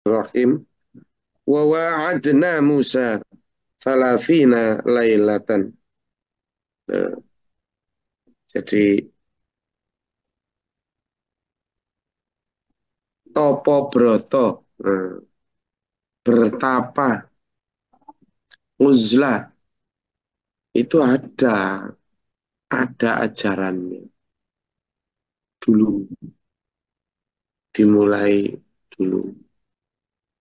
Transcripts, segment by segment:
Rahim. Wa wa'adna Musa thalathina lailatan. Nah, jadi topo broto, nah, bertapa, uzlah itu ada ajarannya dulu, dimulai dulu.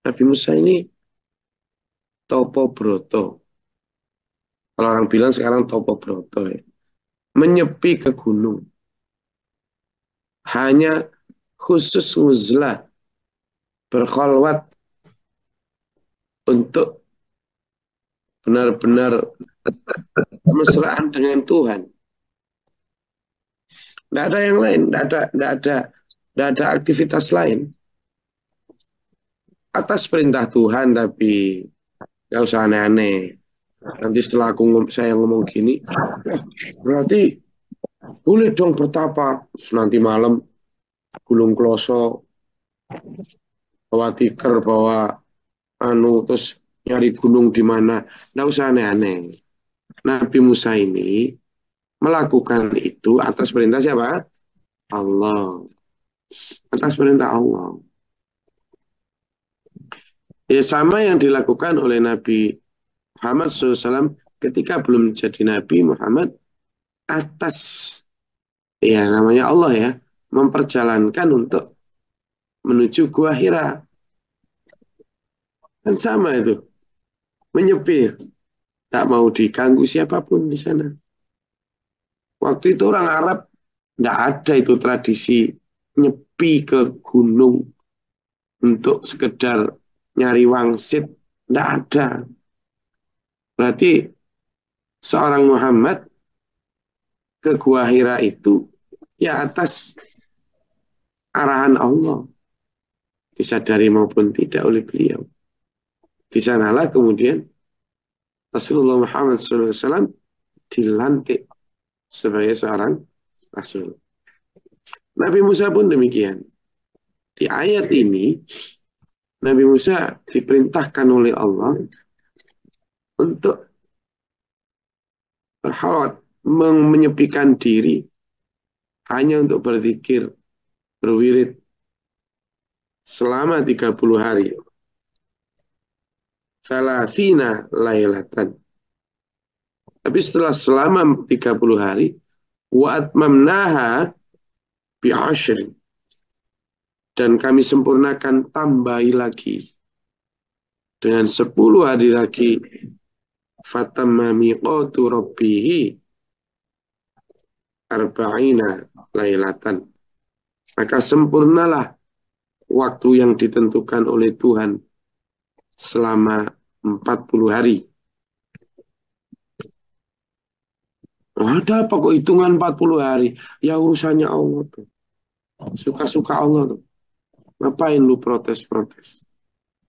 Nabi Musa ini topo broto. Kalau orang bilang sekarang topo broto ya. Menyepi ke gunung. Hanya khusus uzlah berkholwat untuk benar-benar kemesraan dengan Tuhan. Nggak ada yang lain, nggak ada aktivitas lain. Atas perintah Tuhan, tapi nggak usah aneh-aneh. Nanti setelah saya ngomong gini, berarti boleh dong bertapa. Terus nanti malam gulung kloso, bawa tikar, bawa terus nyari gunung di mana. Nggak usah aneh-aneh. Nabi Musa ini melakukan itu atas perintah siapa? Allah. Atas perintah Allah. Ya sama yang dilakukan oleh Nabi Muhammad SAW ketika belum jadi Nabi Muhammad atas ya namanya Allah ya memperjalankan untuk menuju Gua Hira. Kan sama itu, menyepi, tak mau diganggu siapapun di sana. Waktu itu orang Arab tidak ada itu tradisi nyepi ke gunung untuk sekedar nyari wangsit, tidak ada. Berarti seorang Muhammad ke Gua Hira itu ya atas arahan Allah, disadari maupun tidak oleh beliau. Di sanalah kemudian Rasulullah Muhammad SAW dilantik sebagai seorang Rasul. Nabi Musa pun demikian. Di ayat ini, Nabi Musa diperintahkan oleh Allah untuk berhalwat, menyepikan diri hanya untuk berzikir, berwirid selama 30 hari. Salasina lailatan. Tapi setelah selama 30 hari, wa atmamnaha bi'ashrin. Dan kami sempurnakan tambahi lagi dengan 10 hari lagi. Fatamma miqatu rabbihi arba'ina lailatan. Maka sempurnalah waktu yang ditentukan oleh Tuhan selama 40 hari. Ada apa kok hitungan 40 hari? Ya urusannya Allah tuh. Suka-suka Allah tuh. Ngapain lu protes-protes?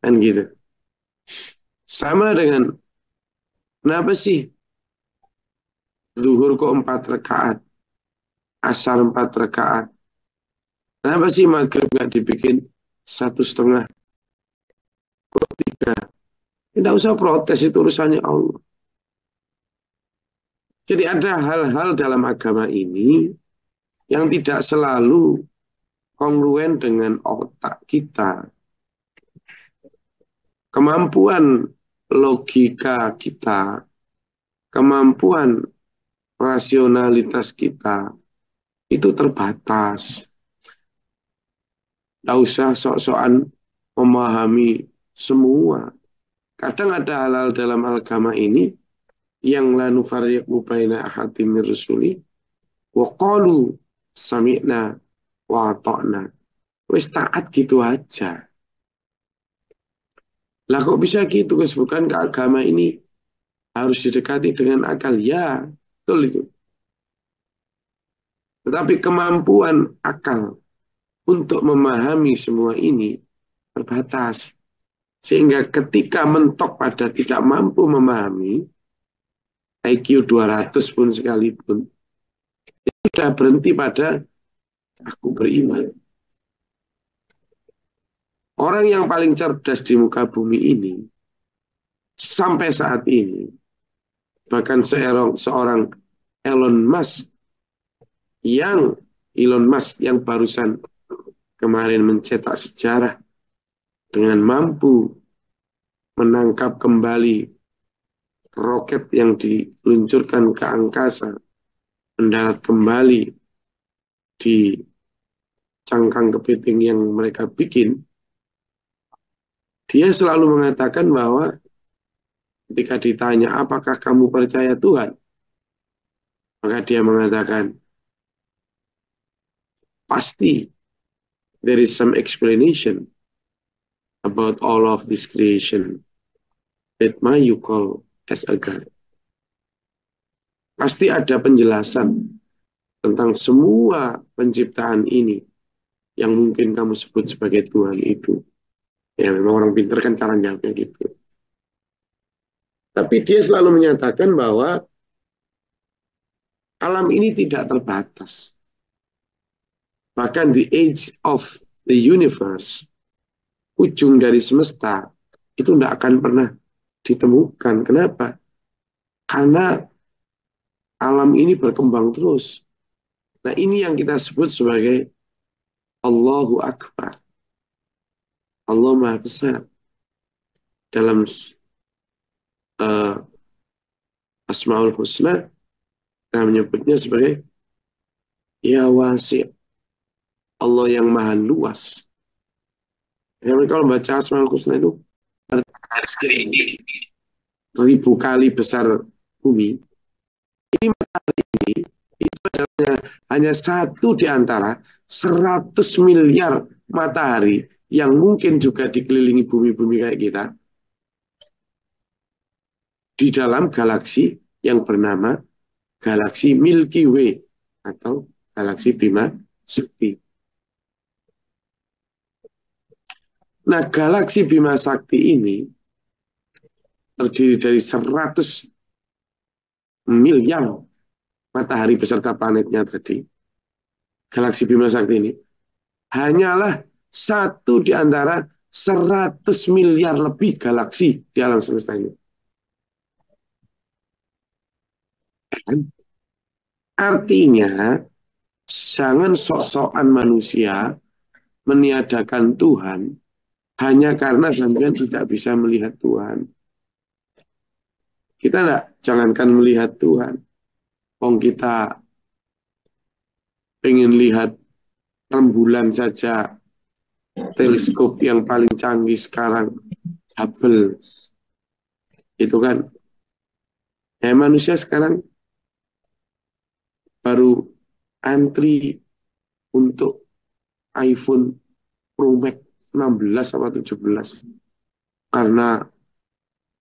Kan gitu. Sama dengan, kenapa sih zuhur kok 4 rakaat? Asar 4 rakaat? Kenapa sih maghrib nggak dibikin 1,5? Kok 3? Tidak usah protes, itu urusannya Allah. Jadi ada hal-hal dalam agama ini yang tidak selalu kongruen dengan otak kita. Kemampuan logika kita, kemampuan rasionalitas kita, itu terbatas. Tidak usah sok-sokan memahami semua. Kadang ada hal-hal dalam agama ini yang la nufarriqu baina ahadin min rusuli wa qalu sami'na wa ata'na. Wis taat gitu aja. Lah kok bisa gitu, Gus? Bukankah agama ini harus didekati dengan akal? Ya, betul itu. Tetapi kemampuan akal untuk memahami semua ini terbatas. Sehingga ketika mentok pada tidak mampu memahami, IQ 200 pun sekalipun, sudah berhenti pada aku beriman. Orang yang paling cerdas di muka bumi ini sampai saat ini, bahkan seorang Elon Musk yang barusan kemarin mencetak sejarah dengan mampu menangkap kembali roket yang diluncurkan ke angkasa, mendarat kembali di cangkang kepiting yang mereka bikin. Dia selalu mengatakan bahwa ketika ditanya apakah kamu percaya Tuhan, maka dia mengatakan pasti there is some explanation about all of this creation that may you call as a God. Pasti ada penjelasan tentang semua penciptaan ini yang mungkin kamu sebut sebagai Tuhan itu. Ya memang orang pintar kan cara jawabnya gitu. Tapi dia selalu menyatakan bahwa alam ini tidak terbatas. Bahkan the age of the universe, ujung dari semesta, itu tidak akan pernah ditemukan. Kenapa? Karena alam ini berkembang terus. Nah ini yang kita sebut sebagai Allahu Akbar. Allah Maha Besar. Dalam Asmaul Husna, kita menyebutnya sebagai Ya Wasi'. Allah yang maha luas. Ya, kalau baca Asmaul Husna itu ribu kali besar bumi. Ini matahari ini itu adalah hanya satu di antara 100 miliar matahari yang mungkin juga dikelilingi bumi-bumi kayak kita di dalam galaksi yang bernama galaksi Milky Way atau galaksi Bima Sakti. Nah, galaksi Bima Sakti ini terdiri dari 100 miliar matahari beserta planetnya tadi. Galaksi Bima Sakti ini hanyalah satu di antara 100 miliar lebih galaksi di alam semesta ini. Artinya, jangan sok-sokan manusia meniadakan Tuhan hanya karena sampean tidak bisa melihat Tuhan. Kita jangankan melihat Tuhan. Wong kita pengen lihat rembulan saja, teleskop yang paling canggih sekarang, Hubble. Itu kan, manusia sekarang baru antri untuk iPhone Pro Max 16 atau 17 karena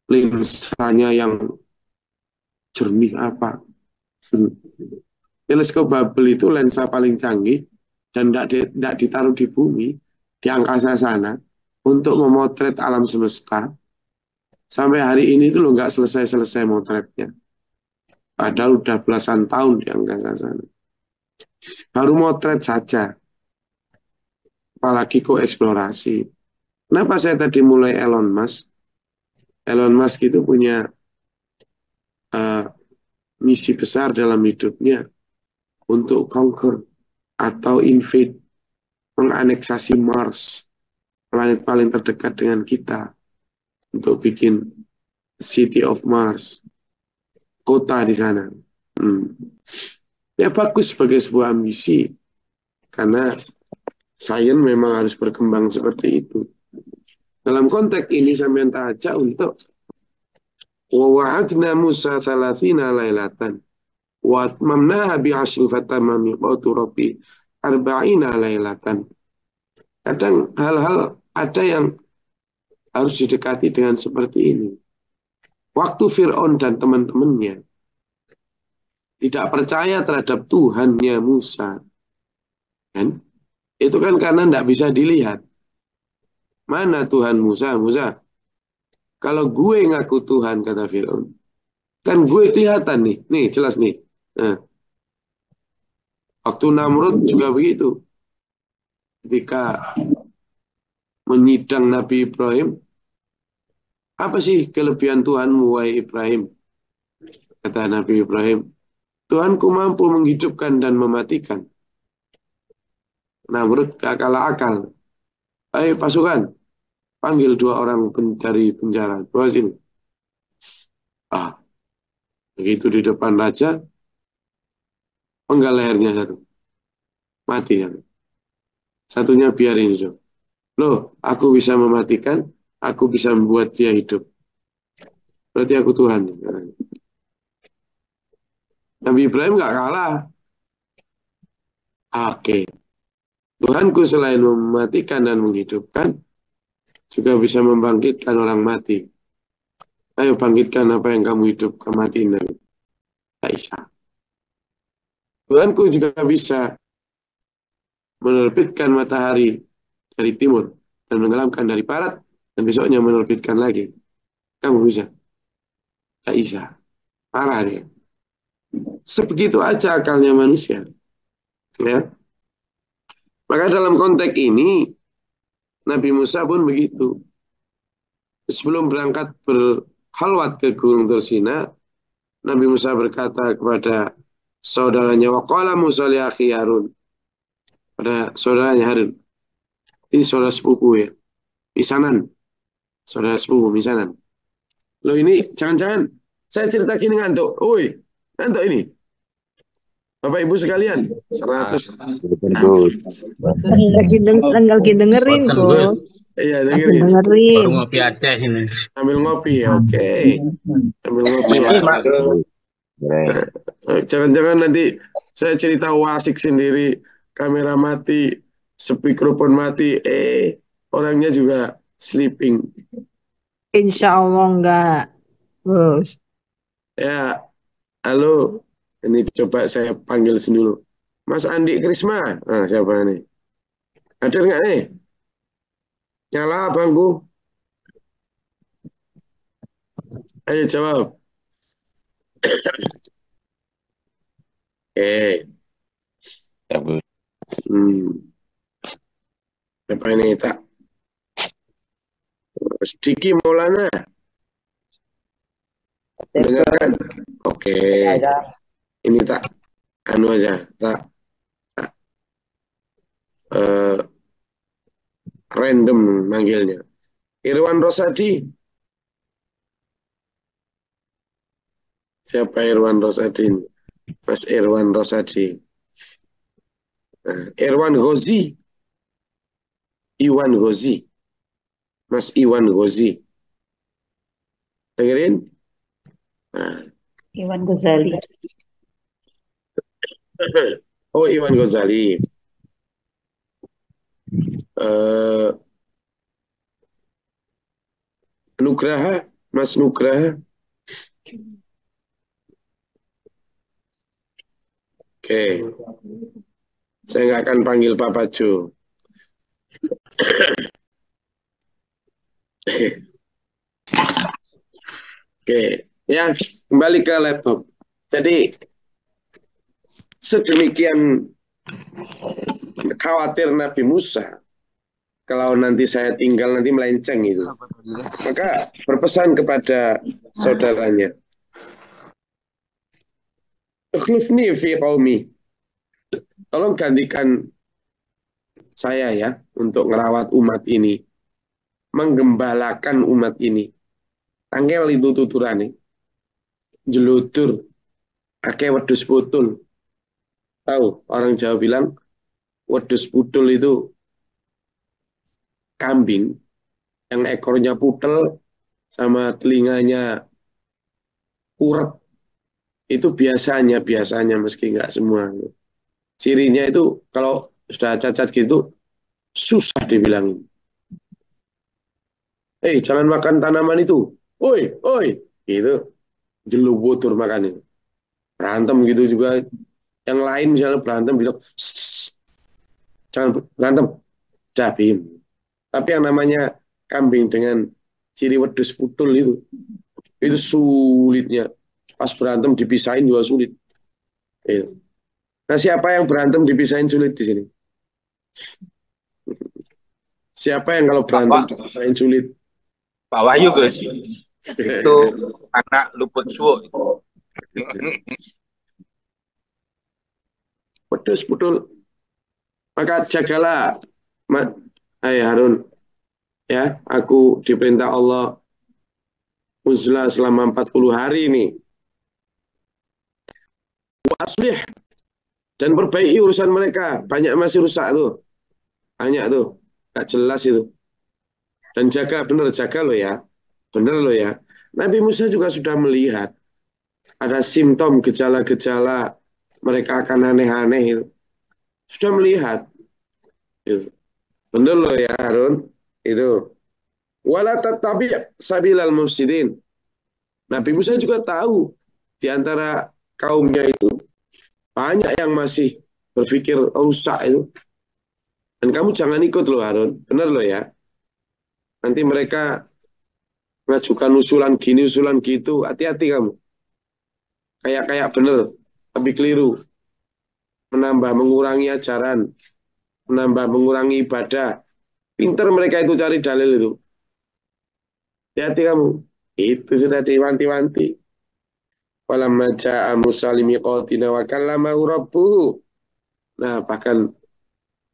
lensanya yang jernih apa. Teleskop Hubble itu lensa paling canggih dan tidak ditaruh di bumi, di angkasa sana untuk memotret alam semesta. Sampai hari ini itu loh nggak selesai-selesai motretnya. Padahal udah belasan tahun di angkasa sana. Baru motret saja. Apalagi kok eksplorasi. Kenapa saya tadi mulai Elon Musk? Elon Musk itu punya misi besar dalam hidupnya untuk conquer atau invade, menganeksasi Mars, planet paling terdekat dengan kita, untuk bikin City of Mars, kota di sana. Ya bagus sebagai sebuah ambisi, karena sains memang harus berkembang seperti itu. Dalam konteks ini saya minta aja untuk wa'adna Musa thalathina lailatan wa atmamnaha bi'ashrin fatamma miqatu rabbi arba'ina lailatan. Kadang hal-hal ada yang harus didekati dengan seperti ini. Waktu Fir'aun dan teman-temannya tidak percaya terhadap Tuhannya Musa, kan? Itu kan karena tidak bisa dilihat. Mana Tuhan Musa? Musa, kalau gue ngaku Tuhan, kata Fir'aun, kan gue kelihatan nih jelas nih. Nah, waktu Namrud juga begitu. Ketika menyidang Nabi Ibrahim, apa sih kelebihan Tuhanmu, wahai Ibrahim? Kata Nabi Ibrahim, Tuhanku mampu menghidupkan dan mematikan. Namrud kalah akal. Ayo pasukan, panggil 2 orang dari penjara. Bawa sini. Ah, begitu di depan raja, penggal lehernya satu. Mati satu. Satunya biarin hidup. Loh, aku bisa mematikan, aku bisa membuat dia hidup. Berarti aku Tuhan. Nabi Ibrahim nggak kalah. Oke. Tuhanku selain mematikan dan menghidupkan, juga bisa membangkitkan orang mati. Ayo bangkitkan apa yang kamu hidup, kematiin. Tak bisa. Tuhanku juga bisa menerbitkan matahari dari timur dan menenggelamkan dari barat, dan besoknya menerbitkan lagi. Kamu bisa. Tak bisa. Parah dia. Sebegitu aja akalnya manusia. Ya. Maka dalam konteks ini, Nabi Musa pun begitu. Sebelum berangkat berhalwat ke Gunung Tursina, Nabi Musa berkata kepada saudaranya, waqala Musa li akhi Harun, pada saudaranya Harun. Ini saudara sepupu ya, misanan, saudara sepupu misanan. Loh ini jangan-jangan saya cerita gini ngantuk. Woi, ngantuk ini. Bapak Ibu sekalian, 100. Nah, Lagi dengerin kok. iya Lagi dengerin. dengerin. Baru ngopi aja ini. Ambil ngopi ya, oke. Ambil ngopi ya. Jangan-jangan nanti saya cerita wasik sendiri, kamera mati, speakerphone mati, orangnya juga sleeping. Insya Allah enggak, Bos. Ya, halo. Ini coba saya panggil dulu. Mas Andi Krisma. Nah, siapa nih? Hadir nggak nih? Nyala bangku. Ayo jawab. Hmm. Siapa ini, Tak? Diki Maulana. Dengarkan. Oke. Ini Tak. Anu aja. Tak. Random manggilnya. Irwan Rosadi. Siapa Irwan Rosadi? Mas Irwan Rosadi. Irwan Ghozi. Iwan Ghozi. Mas Iwan Ghozi. Dengerin? Nah. Iwan Ghazali. Oh, Iwan Ghazali. Nugraha, Mas Nugraha. Oke. Saya nggak akan panggil Papa Jo. Oke. Ya, kembali ke laptop. Jadi, sedemikian khawatir Nabi Musa kalau nanti saya tinggal nanti melenceng itu. Maka berpesan kepada saudaranya. Ukhlifni fi qaumi. Tolong gantikan saya ya untuk ngerawat umat ini. Menggembalakan umat ini. Angel itu tuturane. Jelutur. Ake wedus putul. Tahu orang Jawa bilang wedus putul itu kambing yang ekornya putel sama telinganya uret. Itu biasanya meski nggak semua. Cirinya itu kalau sudah cacat gitu susah dibilangin. Jangan makan tanaman itu. Oi, gitu. Jelubutur makan itu. Berantem gitu juga. Yang lain misalnya berantem bilang, jangan berantem. Dabim. Tapi yang namanya kambing dengan ciri wedus putul itu sulitnya. Pas berantem dipisahin juga sulit. Nah, siapa yang berantem dipisahin sulit di sini? Siapa yang kalau berantem Pak dirasain sulit? Wahyu Gus. Itu anak luput suwo. Pedes betul. Maka jagalah, Harun, ya, aku diperintah Allah uzlah selama 40 hari ini. Waslih, dan perbaiki urusan mereka. Banyak masih rusak tuh. Banyak tuh. Gak jelas itu. Dan jaga, benar jaga lo ya. Benar lo ya. Nabi Musa juga sudah melihat ada simptom gejala-gejala mereka akan aneh-aneh itu. Sudah melihat. Itu. Benar lo ya Harun. Itu. Wala tattabi' sabilal mufsidin. Nabi Musa juga tahu di antara kaumnya itu banyak yang masih berpikir rusak itu. Dan kamu jangan ikut loh Harun. Benar loh ya. Nanti mereka mengajukan usulan gini, usulan gitu. Hati-hati kamu. Kayak benar, tapi keliru. Menambah mengurangi ajaran. Menambah mengurangi ibadah. Pinter mereka itu cari dalil itu. Hati-hati kamu. Itu sudah diwanti-wanti. Walamma ja'a Musa limiqatina wa kallamahu rabbuhu. Nah, bahkan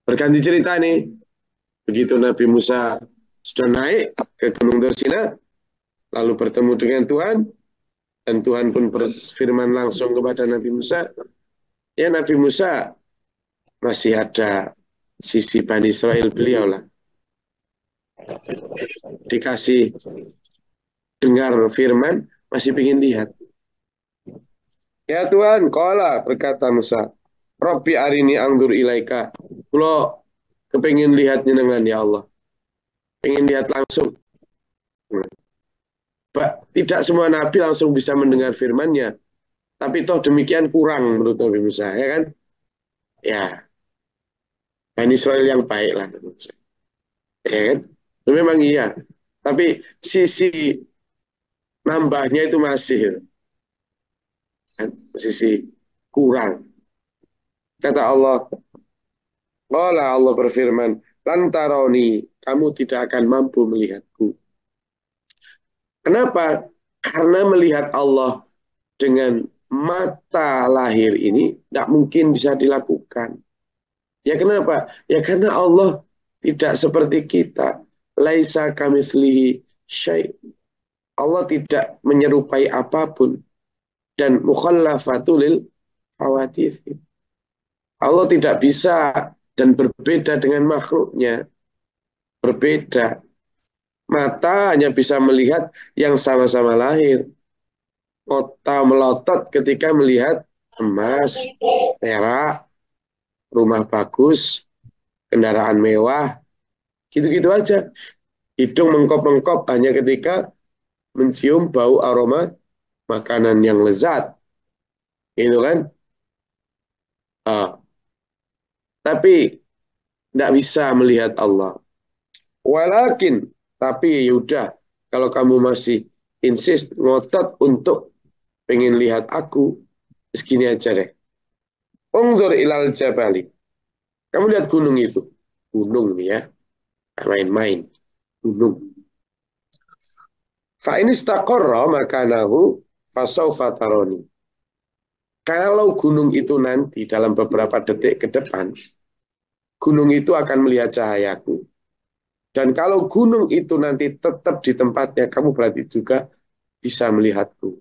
berganti cerita nih. Begitu Nabi Musa sudah naik ke Gunung Tursina, lalu bertemu dengan Tuhan, dan Tuhan pun berfirman langsung kepada Nabi Musa, ya Nabi Musa masih ada sisi Bani Israel beliau lah. Dikasih dengar firman, masih ingin lihat. Ya Tuhan, qala berkata Musa, Rabbi arini angdur ilaika. Kulo kepingin lihat jenengan ya Allah. Pengen lihat langsung. Tidak semua nabi langsung bisa mendengar firman-Nya. Tapi toh demikian kurang menurut Nabi Musa, ya kan? Ya, Bani Israel yang baik lah. Ya kan? Memang iya. Tapi sisi nambahnya itu masih. Kan? Sisi kurang. Kata Allah, Allah berfirman, lantaroni, kamu tidak akan mampu melihatku. Kenapa? Karena melihat Allah dengan mata lahir ini tidak mungkin bisa dilakukan. Ya kenapa? Ya karena Allah tidak seperti kita. Laisa kamitslihi syai'. Allah tidak menyerupai apapun. Dan mukhallafatul khawatif. Allah tidak bisa dan berbeda dengan makhluknya. Berbeda. Mata hanya bisa melihat yang sama-sama lahir. Mata melotot ketika melihat emas, perak, rumah bagus, kendaraan mewah, gitu-gitu aja. Hidung mengkop-mengkop hanya ketika mencium bau aroma makanan yang lezat. Gitu kan? Ah, tapi tidak bisa melihat Allah. Walakin, tapi yaudah, kalau kamu masih insist, ngotot untuk pengen lihat aku, segini aja deh. Ungzur ilal jabali. Kamu lihat gunung itu. Gunung nih ya. Main-main. Gunung. Fa ini istaqarra makanahu fasawfa taroni. Kalau gunung itu nanti dalam beberapa detik ke depan, gunung itu akan melihat cahayaku. Dan kalau gunung itu nanti tetap di tempatnya, kamu berarti juga bisa melihatku.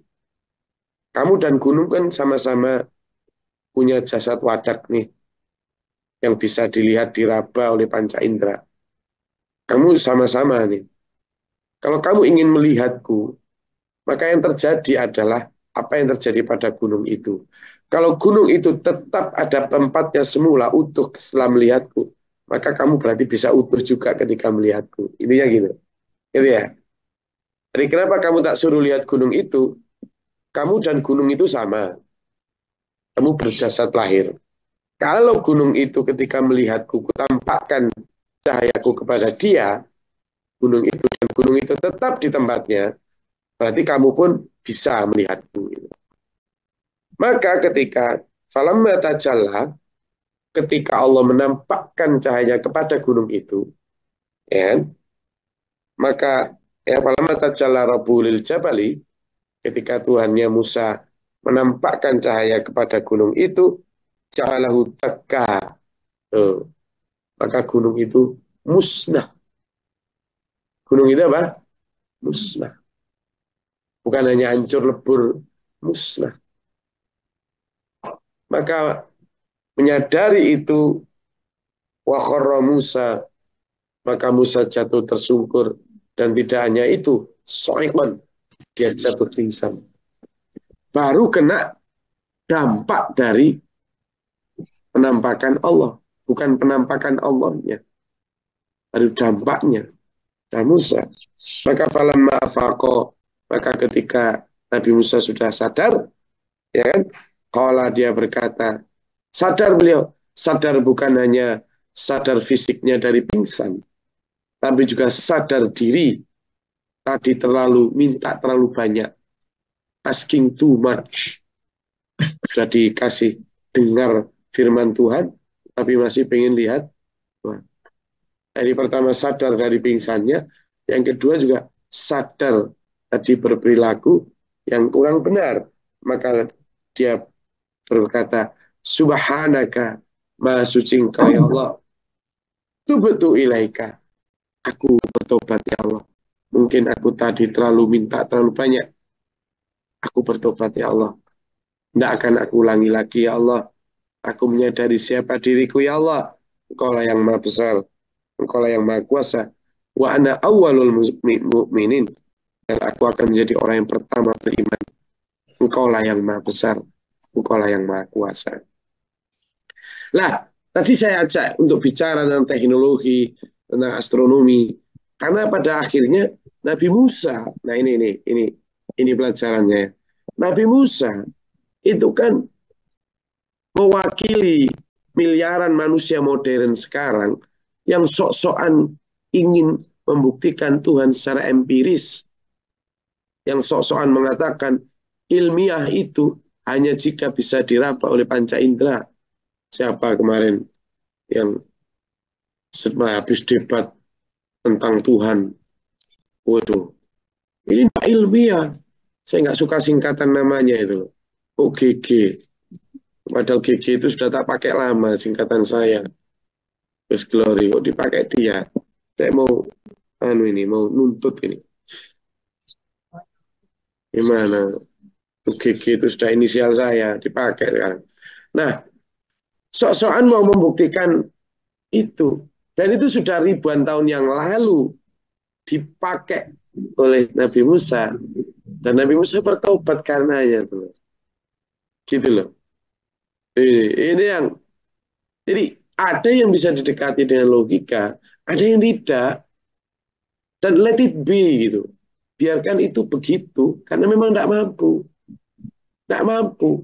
Kamu dan gunung kan sama-sama punya jasad wadak nih, yang bisa dilihat diraba oleh panca indera. Kamu sama-sama nih. Kalau kamu ingin melihatku, maka yang terjadi adalah apa yang terjadi pada gunung itu. Kalau gunung itu tetap ada tempatnya semula utuh setelah melihatku, maka kamu berarti bisa utuh juga ketika melihatku. Intinya gitu. Gitu ya. Jadi kenapa kamu tak suruh lihat gunung itu? Kamu dan gunung itu sama. Kamu berjasad lahir. Kalau gunung itu ketika melihatku, kutampakkan cahayaku kepada dia, gunung itu dan gunung itu tetap di tempatnya, berarti kamu pun bisa melihatku. Maka ketika falamma tajalla, ketika Allah menampakkan cahaya kepada gunung itu, Ya kan? Maka ya falamma tajalla rabbuhu lil jabali, ketika Tuhannya Musa menampakkan cahaya kepada gunung itu, ja'alahu dakka. Tuh. Maka gunung itu musnah. Gunung itu apa? Musnah. Bukan hanya hancur lebur, musnah. Maka menyadari itu, wa kharra Musa, maka Musa jatuh tersungkur. Dan tidak hanya itu, so'ikon, dia jatuh pingsan. Baru kena dampak dari penampakan Allah. Bukan penampakan Allahnya. Baru dampaknya. Nah Musa. Maka falamma afaqa, maka ketika Nabi Musa sudah sadar, ya kan? Qala, dia berkata, sadar beliau. Sadar bukan hanya sadar fisiknya dari pingsan, tapi juga sadar diri. Tadi minta terlalu banyak. Asking too much. Sudah dikasih dengar firman Tuhan, tapi masih pengen lihat Tuhan. Jadi pertama sadar dari pingsannya, yang kedua juga sadar tadi berperilaku yang kurang benar. Maka dia berkata, Subhanaka, Maha suci Engkau ya Allah. Tubtu ilaika, aku bertobat ya Allah. Mungkin aku tadi minta terlalu banyak. Aku bertobat ya Allah. Tidak akan aku ulangi lagi ya Allah. Aku menyadari siapa diriku ya Allah. Engkau lah yang maha besar. Engkau lah yang maha kuasa. Wa ana awwalul mu'minin. Dan aku akan menjadi orang yang pertama beriman. Engkau lah yang maha besar. Engkau lah yang maha kuasa. Lah, tadi saya ajak untuk bicara tentang teknologi, tentang astronomi. Karena pada akhirnya Nabi Musa, nah ini pelajarannya. Nabi Musa itu kan mewakili miliaran manusia modern sekarang yang sok-sokan ingin membuktikan Tuhan secara empiris, yang sok-sokan mengatakan ilmiah itu hanya jika bisa diraba oleh panca indera. Siapa kemarin yang habis debat tentang Tuhan? Waduh, ini tidak ilmiah. Saya nggak suka singkatan namanya itu. OGG. Padahal GG itu sudah tak pakai lama singkatan saya. Terus Glory, kok dipakai dia? Saya mau mau nuntut ini. Gimana? GG itu sudah inisial saya, dipakai sekarang. Nah, sok-sokan mau membuktikan itu. Dan itu sudah ribuan tahun yang lalu dipakai oleh Nabi Musa. Dan Nabi Musa bertobat karenanya. Gitu loh. Ini yang, jadi ada yang bisa didekati dengan logika, ada yang tidak. Dan let it be gitu. Biarkan itu begitu, karena memang tidak mampu. Tidak mampu.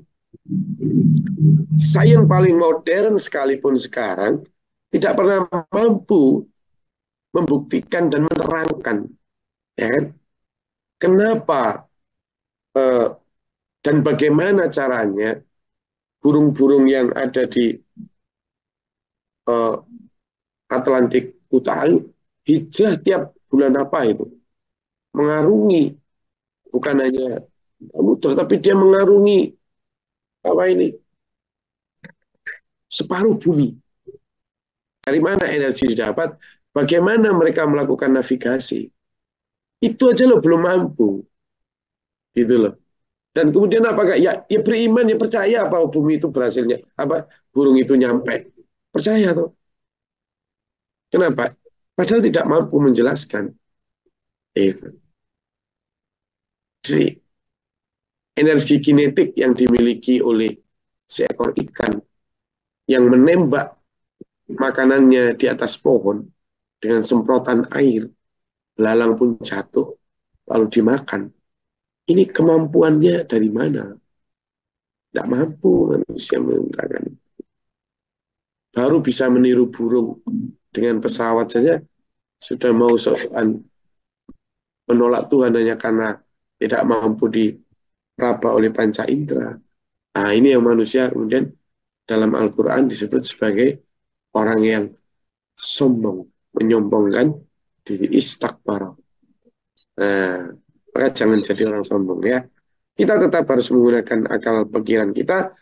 Sains paling modern sekalipun sekarang tidak pernah mampu membuktikan dan menerangkan, ya kan? Kenapa dan bagaimana caranya burung-burung yang ada di Atlantik Utara hijrah tiap bulan apa itu, mengarungi bukan hanya samudra, tapi dia mengarungi apa ini, separuh bumi. Dari mana energi didapat? Bagaimana mereka melakukan navigasi? Itu aja lo belum mampu, gitu loh. Dan kemudian apa ya beriman, ya percaya apa bumi itu berhasilnya, apa burung itu nyampe, percaya tuh. Kenapa? Padahal tidak mampu menjelaskan. Jadi energi kinetik yang dimiliki oleh seekor ikan yang menembak makanannya di atas pohon dengan semprotan air, belalang pun jatuh lalu dimakan. Ini kemampuannya dari mana? Tidak mampu manusia menggunakan. Baru bisa meniru burung dengan pesawat saja sudah mau soal menolak Tuhan hanya karena tidak mampu diraba oleh panca indera. Nah, ini yang manusia kemudian dalam Al-Quran disebut sebagai orang yang sombong, menyombongkan diri istakbara. Nah, maka jangan jadi orang sombong ya. Kita tetap harus menggunakan akal pikiran kita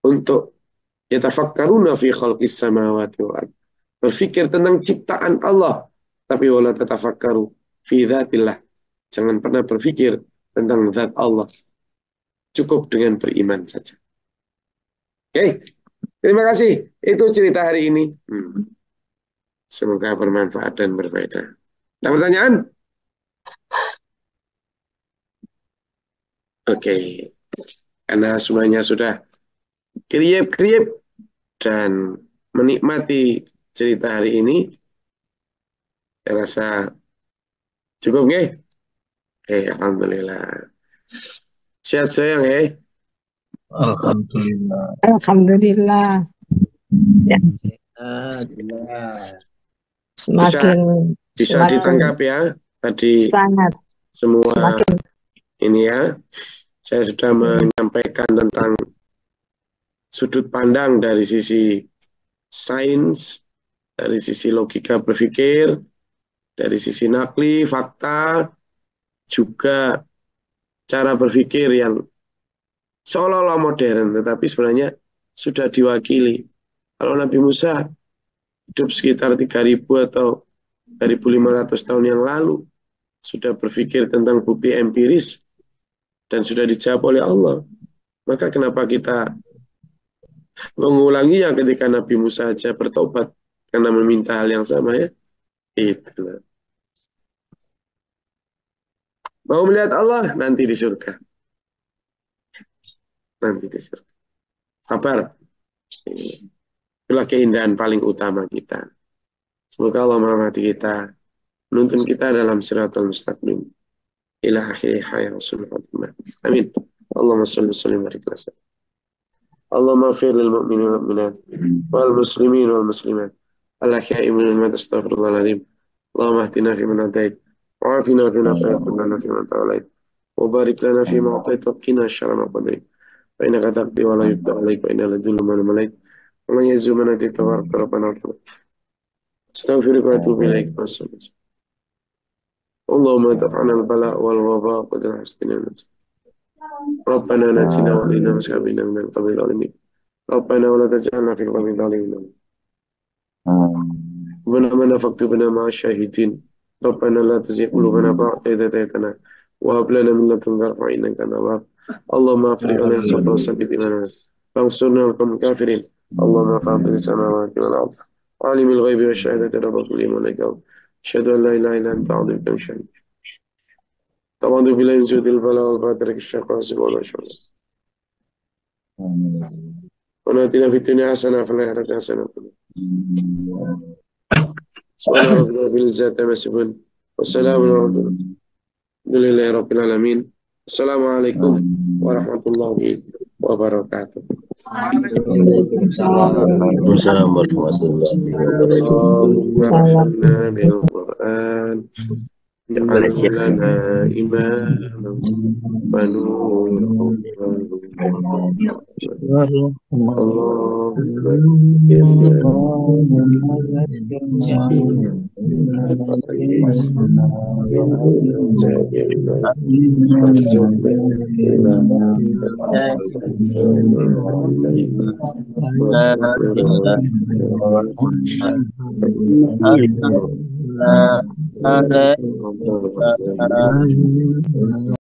untuk yatafakkaruna fi khalqis samawati wal ardh. Berpikir tentang ciptaan Allah, tapi wala tatafakkaru fi dzatillah. Jangan pernah berpikir tentang zat Allah. Cukup dengan beriman saja. Oke, terima kasih. Itu cerita hari ini. Semoga bermanfaat dan berfaedah. Ada pertanyaan? Oke. Karena semuanya sudah kriep-kriep dan menikmati cerita hari ini, saya rasa cukup nggih? Alhamdulillah. Sehat sayang ya. Alhamdulillah. Alhamdulillah. Ya. Semakin Bisa ditangkap ya tadi sangat semua semakin ini ya. Saya sudah menyampaikan tentang sudut pandang dari sisi sains, dari sisi logika berpikir, dari sisi nakli, fakta, juga cara berpikir yang seolah-olah modern, tetapi sebenarnya sudah diwakili. Kalau Nabi Musa hidup sekitar 3000 atau 1500 tahun yang lalu, sudah berpikir tentang bukti empiris, dan sudah dijawab oleh Allah. Maka kenapa kita mengulanginya ketika Nabi Musa saja bertobat karena meminta hal yang sama ya? Itulah. Mau melihat Allah? Nanti di surga. Nanti di surga. Sabar. Itulah keindahan paling utama kita. Semoga Allah merahmati kita, menuntun kita dalam siratal mustaqim. Ila akhir hayat Rasulullah. Amin. Allahumma salli sallim wa barik. Allahumma fir lil mu'minin wal mu'minat wal muslimin wal muslimat al-ahya'i minhum wa astaghfirullahal azim. Allahumma ihdina fi man hadait wa afina fi man tawallait fi man tawallait wa barik lana fi ma atait wa qina syarra ma qadait. Fa innaka taqdi wa la yuqda alaik wa innaka la dhullu man malaik. Wa man yazlu man hadait tabarak rabbana wa astaghfiruka wa atubu ilaik. Allahumma daf'ana al-bala wal waba wa qad hastina ربنا نجنا ولينا وسحبنا من القوم الظالمين ربنا ولا تجعلنا في القوم الظالمين ربنا من فاكتبنا مع الشاهدين ربنا لا تزغ قلوبنا بعد إذ هديتنا وهب لنا من لدنك رحمة إنك أنت الوهاب اللهم افرغ علينا صبرا وثبت إيماننا وانصرنا على القوم الكافرين اللهم فاطر السماوات والأرض عالم الغيب والشهادة رب كل ملك أشهد أن لا إله إلا أنت عظيم كم شأنك تواضع بالله من سود البلاء والقدر الشقاء سبحانه وتعالى ونأتنا في الدنيا حسنة وفي الآخرة حسنة سبحان ربنا رب العزة عما يصفون والسلام على لله رب العالمين السلام عليكم ورحمة الله وبركاته. Waalaikumsalam warahmatullahi wabarakatuh. جعل لنا إماما ونورا